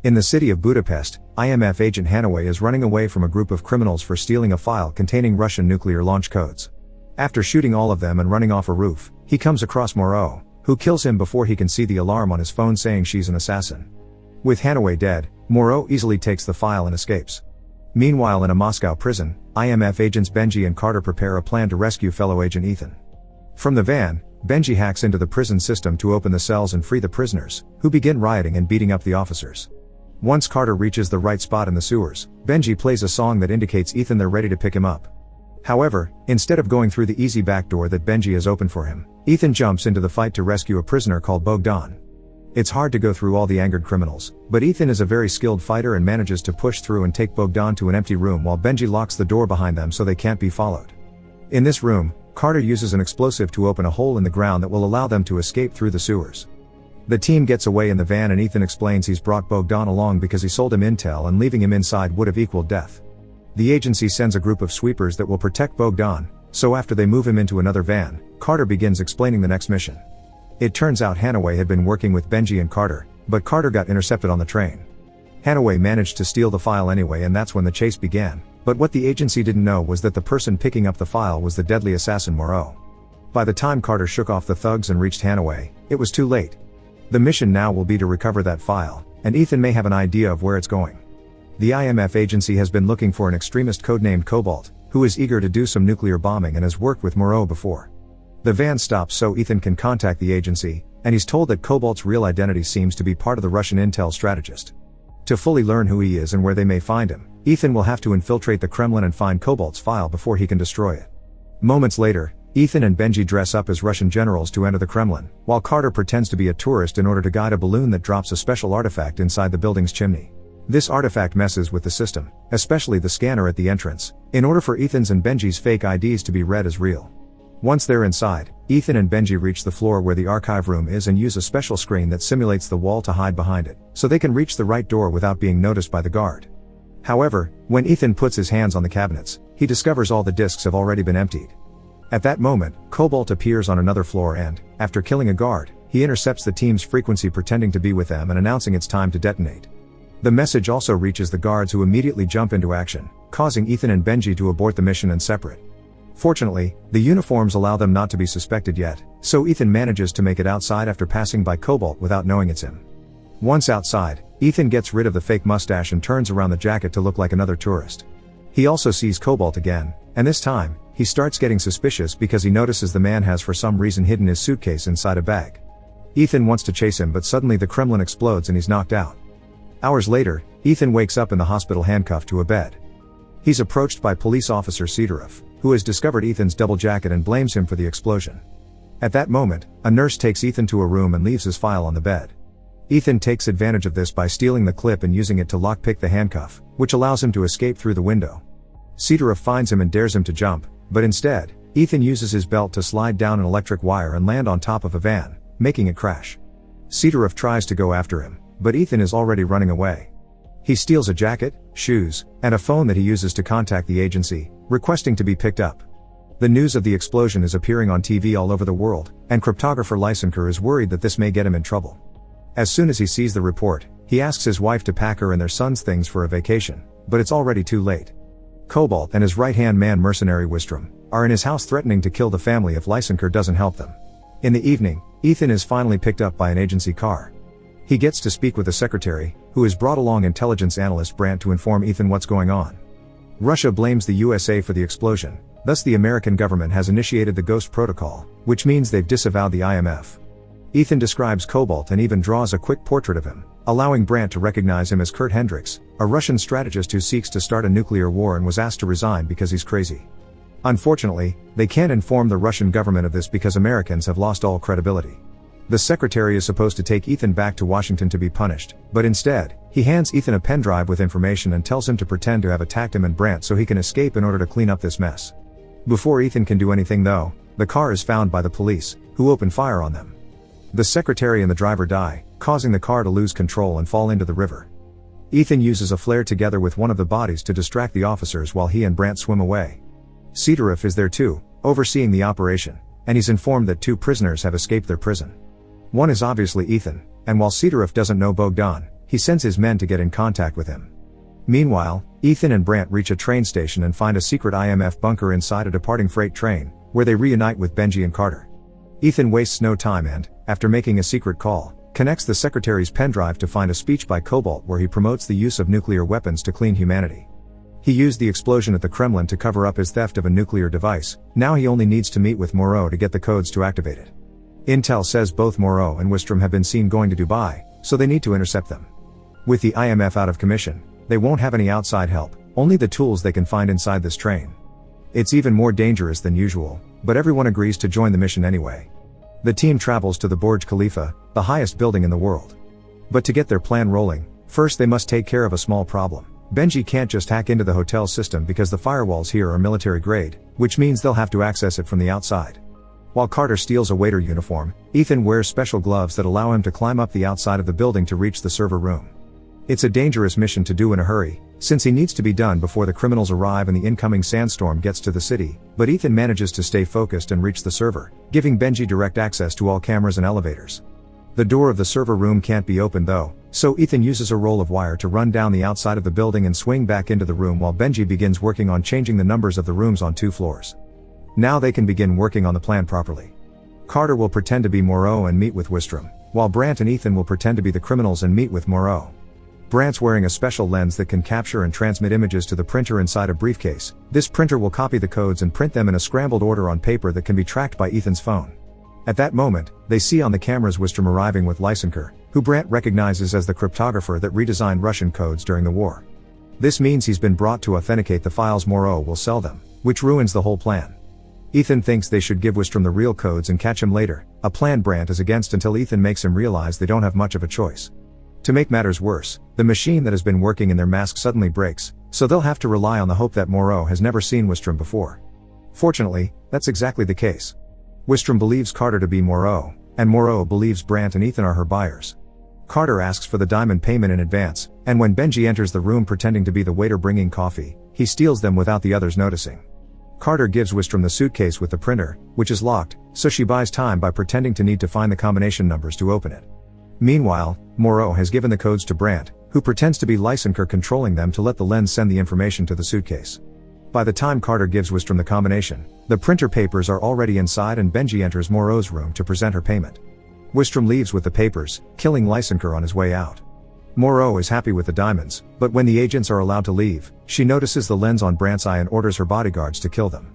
In the city of Budapest, IMF agent Hanaway is running away from a group of criminals for stealing a file containing Russian nuclear launch codes. After shooting all of them and running off a roof, he comes across Moreau, who kills him before he can see the alarm on his phone saying she's an assassin. With Hanaway dead, Moreau easily takes the file and escapes. Meanwhile, in a Moscow prison, IMF agents Benji and Carter prepare a plan to rescue fellow agent Ethan. From the van, Benji hacks into the prison system to open the cells and free the prisoners, who begin rioting and beating up the officers. Once Carter reaches the right spot in the sewers, Benji plays a song that indicates Ethan they're ready to pick him up. However, instead of going through the easy back door that Benji has opened for him, Ethan jumps into the fight to rescue a prisoner called Bogdan. It's hard to go through all the angered criminals, but Ethan is a very skilled fighter and manages to push through and take Bogdan to an empty room while Benji locks the door behind them so they can't be followed. In this room, Carter uses an explosive to open a hole in the ground that will allow them to escape through the sewers. The team gets away in the van and Ethan explains he's brought Bogdan along because he sold him intel and leaving him inside would have equaled death. The agency sends a group of sweepers that will protect Bogdan, so after they move him into another van, Carter begins explaining the next mission. It turns out Hanaway had been working with Benji and Carter, but Carter got intercepted on the train. Hanaway managed to steal the file anyway and that's when the chase began, but what the agency didn't know was that the person picking up the file was the deadly assassin Moreau. By the time Carter shook off the thugs and reached Hanaway, it was too late. The mission now will be to recover that file, and Ethan may have an idea of where it's going. The IMF agency has been looking for an extremist codenamed Cobalt, who is eager to do some nuclear bombing and has worked with Moreau before. The van stops so Ethan can contact the agency, and he's told that Cobalt's real identity seems to be part of the Russian intel strategist. To fully learn who he is and where they may find him, Ethan will have to infiltrate the Kremlin and find Cobalt's file before he can destroy it. Moments later, Ethan and Benji dress up as Russian generals to enter the Kremlin, while Carter pretends to be a tourist in order to guide a balloon that drops a special artifact inside the building's chimney. This artifact messes with the system, especially the scanner at the entrance, in order for Ethan's and Benji's fake IDs to be read as real. Once they're inside, Ethan and Benji reach the floor where the archive room is and use a special screen that simulates the wall to hide behind it, so they can reach the right door without being noticed by the guard. However, when Ethan puts his hands on the cabinets, he discovers all the discs have already been emptied. At that moment, Cobalt appears on another floor and, after killing a guard, he intercepts the team's frequency pretending to be with them and announcing it's time to detonate. The message also reaches the guards who immediately jump into action, causing Ethan and Benji to abort the mission and separate. Fortunately, the uniforms allow them not to be suspected yet, so Ethan manages to make it outside after passing by Cobalt without knowing it's him. Once outside, Ethan gets rid of the fake mustache and turns around the jacket to look like another tourist. He also sees Cobalt again, and this time, he starts getting suspicious because he notices the man has for some reason hidden his suitcase inside a bag. Ethan wants to chase him but suddenly the Kremlin explodes and he's knocked out. Hours later, Ethan wakes up in the hospital handcuffed to a bed. He's approached by police officer Sidorov, who has discovered Ethan's double jacket and blames him for the explosion. At that moment, a nurse takes Ethan to a room and leaves his file on the bed. Ethan takes advantage of this by stealing the clip and using it to lockpick the handcuff, which allows him to escape through the window. Sidorov finds him and dares him to jump, but instead, Ethan uses his belt to slide down an electric wire and land on top of a van, making it crash. Sidorov tries to go after him, but Ethan is already running away. He steals a jacket, shoes, and a phone that he uses to contact the agency, requesting to be picked up. The news of the explosion is appearing on TV all over the world, and cryptographer Lysenko is worried that this may get him in trouble. As soon as he sees the report, he asks his wife to pack her and their son's things for a vacation, but it's already too late. Cobalt and his right-hand man mercenary Wistrom are in his house threatening to kill the family if Lysenko doesn't help them. In the evening, Ethan is finally picked up by an agency car. He gets to speak with the secretary, who has brought along intelligence analyst Brandt to inform Ethan what's going on. Russia blames the USA for the explosion, thus the American government has initiated the Ghost Protocol, which means they've disavowed the IMF. Ethan describes Cobalt and even draws a quick portrait of him, allowing Brandt to recognize him as Kurt Hendricks, a Russian strategist who seeks to start a nuclear war and was asked to resign because he's crazy. Unfortunately, they can't inform the Russian government of this because Americans have lost all credibility. The secretary is supposed to take Ethan back to Washington to be punished, but instead, he hands Ethan a pen drive with information and tells him to pretend to have attacked him and Brandt so he can escape in order to clean up this mess. Before Ethan can do anything though, the car is found by the police, who open fire on them. The secretary and the driver die, causing the car to lose control and fall into the river. Ethan uses a flare together with one of the bodies to distract the officers while he and Brandt swim away. Sidorov is there too, overseeing the operation, and he's informed that 2 prisoners have escaped their prison. One is obviously Ethan, and while Sidorov doesn't know Bogdan, he sends his men to get in contact with him. Meanwhile, Ethan and Brant reach a train station and find a secret IMF bunker inside a departing freight train, where they reunite with Benji and Carter. Ethan wastes no time and, after making a secret call, connects the secretary's pendrive to find a speech by Cobalt where he promotes the use of nuclear weapons to clean humanity. He used the explosion at the Kremlin to cover up his theft of a nuclear device, now he only needs to meet with Moreau to get the codes to activate it. Intel says both Moreau and Wistrom have been seen going to Dubai, so they need to intercept them. With the IMF out of commission, they won't have any outside help, only the tools they can find inside this train. It's even more dangerous than usual, but everyone agrees to join the mission anyway. The team travels to the Burj Khalifa, the highest building in the world. But to get their plan rolling, first they must take care of a small problem. Benji can't just hack into the hotel system because the firewalls here are military grade, which means they'll have to access it from the outside. While Carter steals a waiter uniform, Ethan wears special gloves that allow him to climb up the outside of the building to reach the server room. It's a dangerous mission to do in a hurry, since he needs to be done before the criminals arrive and the incoming sandstorm gets to the city, but Ethan manages to stay focused and reach the server, giving Benji direct access to all cameras and elevators. The door of the server room can't be opened though, so Ethan uses a roll of wire to run down the outside of the building and swing back into the room while Benji begins working on changing the numbers of the rooms on 2 floors. Now they can begin working on the plan properly. Carter will pretend to be Moreau and meet with Wistrom, while Brant and Ethan will pretend to be the criminals and meet with Moreau. Brant's wearing a special lens that can capture and transmit images to the printer inside a briefcase. This printer will copy the codes and print them in a scrambled order on paper that can be tracked by Ethan's phone. At that moment, they see on the cameras Wistrom arriving with Lysenker, who Brant recognizes as the cryptographer that redesigned Russian codes during the war. This means he's been brought to authenticate the files Moreau will sell them, which ruins the whole plan. Ethan thinks they should give Wistrom the real codes and catch him later, a plan Brant is against until Ethan makes him realize they don't have much of a choice. To make matters worse, the machine that has been working in their mask suddenly breaks, so they'll have to rely on the hope that Moreau has never seen Wistrom before. Fortunately, that's exactly the case. Wistrom believes Carter to be Moreau, and Moreau believes Brant and Ethan are her buyers. Carter asks for the diamond payment in advance, and when Benji enters the room pretending to be the waiter bringing coffee, he steals them without the others noticing. Carter gives Wistrom the suitcase with the printer, which is locked, so she buys time by pretending to need to find the combination numbers to open it. Meanwhile, Moreau has given the codes to Brant, who pretends to be Lysenker controlling them to let the lens send the information to the suitcase. By the time Carter gives Wistrom the combination, the printer papers are already inside and Benji enters Moreau's room to present her payment. Wistrom leaves with the papers, killing Lysenker on his way out. Moreau is happy with the diamonds, but when the agents are allowed to leave, she notices the lens on Brant's eye and orders her bodyguards to kill them.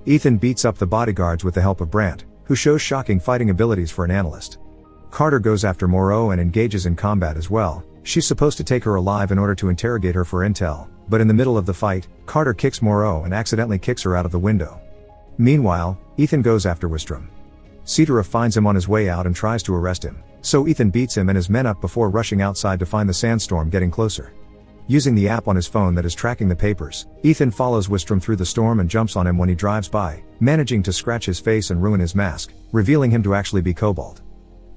Ethan beats up the bodyguards with the help of Brant, who shows shocking fighting abilities for an analyst. Carter goes after Moreau and engages in combat as well. She's supposed to take her alive in order to interrogate her for intel, but in the middle of the fight, Carter kicks Moreau and accidentally kicks her out of the window. Meanwhile, Ethan goes after Wistrom. Sidorov finds him on his way out and tries to arrest him, so Ethan beats him and his men up before rushing outside to find the sandstorm getting closer. Using the app on his phone that is tracking the papers, Ethan follows Wistrom through the storm and jumps on him when he drives by, managing to scratch his face and ruin his mask, revealing him to actually be Cobalt.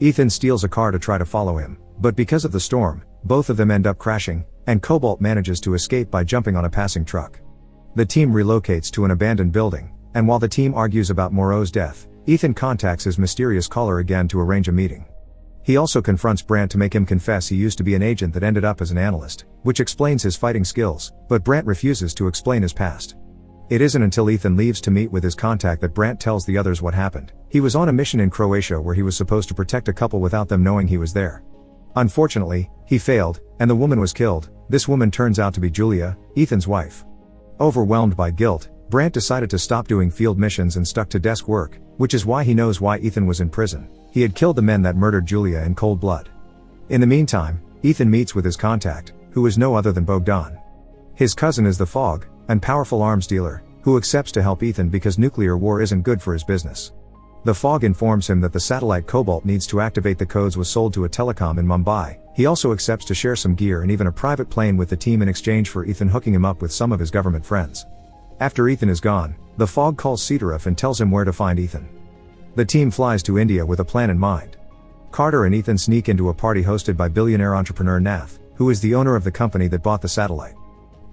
Ethan steals a car to try to follow him, but because of the storm, both of them end up crashing, and Cobalt manages to escape by jumping on a passing truck. The team relocates to an abandoned building, and while the team argues about Moreau's death, Ethan contacts his mysterious caller again to arrange a meeting. He also confronts Brant to make him confess he used to be an agent that ended up as an analyst, which explains his fighting skills, but Brant refuses to explain his past. It isn't until Ethan leaves to meet with his contact that Brant tells the others what happened. He was on a mission in Croatia where he was supposed to protect a couple without them knowing he was there. Unfortunately, he failed, and the woman was killed. This woman turns out to be Julia, Ethan's wife. Overwhelmed by guilt, Brant decided to stop doing field missions and stuck to desk work, which is why he knows why Ethan was in prison. He had killed the men that murdered Julia in cold blood. In the meantime, Ethan meets with his contact, who is no other than Bogdan. His cousin is the Fog, an powerful arms dealer, who accepts to help Ethan because nuclear war isn't good for his business. The Fog informs him that the satellite Cobalt needs to activate the codes was sold to a telecom in Mumbai. He also accepts to share some gear and even a private plane with the team in exchange for Ethan hooking him up with some of his government friends. After Ethan is gone, the Fog calls Sidorov and tells him where to find Ethan. The team flies to India with a plan in mind. Carter and Ethan sneak into a party hosted by billionaire entrepreneur Nath, who is the owner of the company that bought the satellite.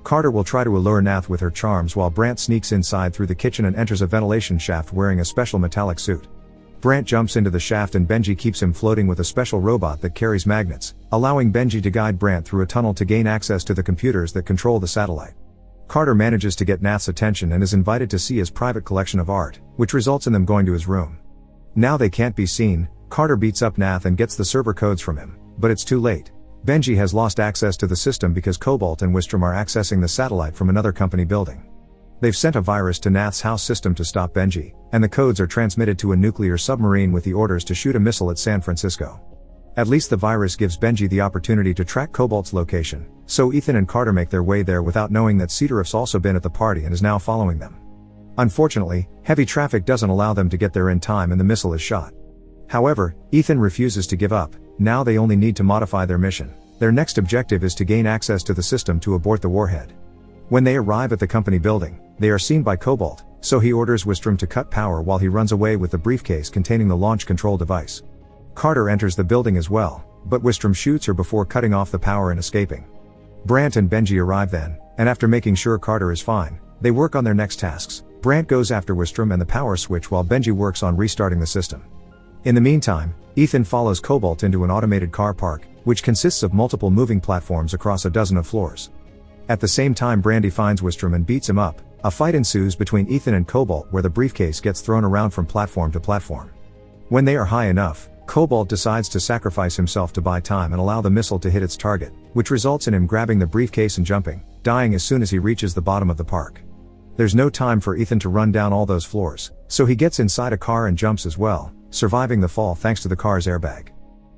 Carter will try to allure Nath with her charms while Brant sneaks inside through the kitchen and enters a ventilation shaft wearing a special metallic suit. Brant jumps into the shaft and Benji keeps him floating with a special robot that carries magnets, allowing Benji to guide Brant through a tunnel to gain access to the computers that control the satellite. Carter manages to get Nath's attention and is invited to see his private collection of art, which results in them going to his room. Now they can't be seen, Carter beats up Nath and gets the server codes from him, but it's too late. Benji has lost access to the system because Cobalt and Wistrom are accessing the satellite from another company building. They've sent a virus to Nath's house system to stop Benji, and the codes are transmitted to a nuclear submarine with the orders to shoot a missile at San Francisco. At least the virus gives Benji the opportunity to track Cobalt's location, so Ethan and Carter make their way there without knowing that Cedarif's also been at the party and is now following them. Unfortunately, heavy traffic doesn't allow them to get there in time and the missile is shot. However, Ethan refuses to give up. Now they only need to modify their mission. Their next objective is to gain access to the system to abort the warhead. When they arrive at the company building, they are seen by Cobalt, so he orders Wistrom to cut power while he runs away with the briefcase containing the launch control device. Carter enters the building as well, but Wistrom shoots her before cutting off the power and escaping. Brant and Benji arrive then, and after making sure Carter is fine, they work on their next tasks. Brant goes after Wistrom and the power switch while Benji works on restarting the system. In the meantime, Ethan follows Cobalt into an automated car park, which consists of multiple moving platforms across a dozen of floors. At the same time Brandy finds Wistrom and beats him up. A fight ensues between Ethan and Cobalt where the briefcase gets thrown around from platform to platform. When they are high enough, Cobalt decides to sacrifice himself to buy time and allow the missile to hit its target, which results in him grabbing the briefcase and jumping, dying as soon as he reaches the bottom of the park. There's no time for Ethan to run down all those floors, so he gets inside a car and jumps as well, surviving the fall thanks to the car's airbag.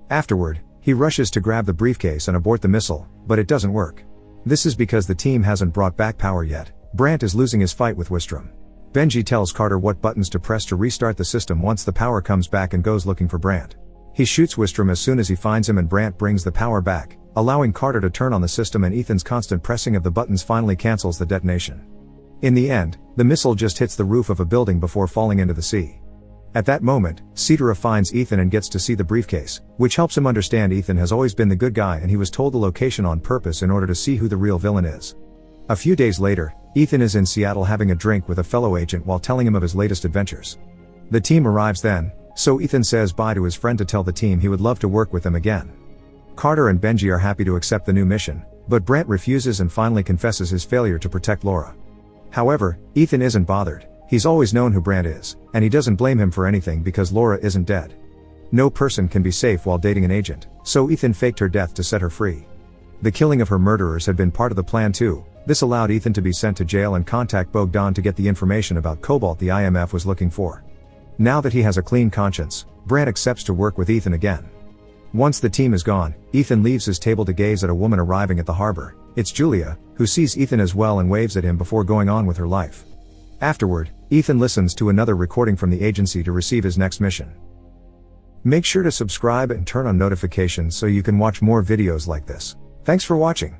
Afterward, he rushes to grab the briefcase and abort the missile, but it doesn't work. This is because the team hasn't brought back power yet. Brant is losing his fight with Wistrom. Benji tells Carter what buttons to press to restart the system once the power comes back and goes looking for Brant. He shoots Wistrom as soon as he finds him and Brant brings the power back, allowing Carter to turn on the system and Ethan's constant pressing of the buttons finally cancels the detonation. In the end, the missile just hits the roof of a building before falling into the sea. At that moment, Cedarif finds Ethan and gets to see the briefcase, which helps him understand Ethan has always been the good guy and he was told the location on purpose in order to see who the real villain is. A few days later, Ethan is in Seattle having a drink with a fellow agent while telling him of his latest adventures. The team arrives then, so Ethan says bye to his friend to tell the team he would love to work with them again. Carter and Benji are happy to accept the new mission, but Brant refuses and finally confesses his failure to protect Laura. However, Ethan isn't bothered. He's always known who Brant is, and he doesn't blame him for anything because Laura isn't dead. No person can be safe while dating an agent, so Ethan faked her death to set her free. The killing of her murderers had been part of the plan too. This allowed Ethan to be sent to jail and contact Bogdan to get the information about Cobalt the IMF was looking for. Now that he has a clean conscience, Brant accepts to work with Ethan again. Once the team is gone, Ethan leaves his table to gaze at a woman arriving at the harbor. It's Julia, who sees Ethan as well and waves at him before going on with her life. Afterward, Ethan listens to another recording from the agency to receive his next mission. Make sure to subscribe and turn on notifications so you can watch more videos like this. Thanks for watching.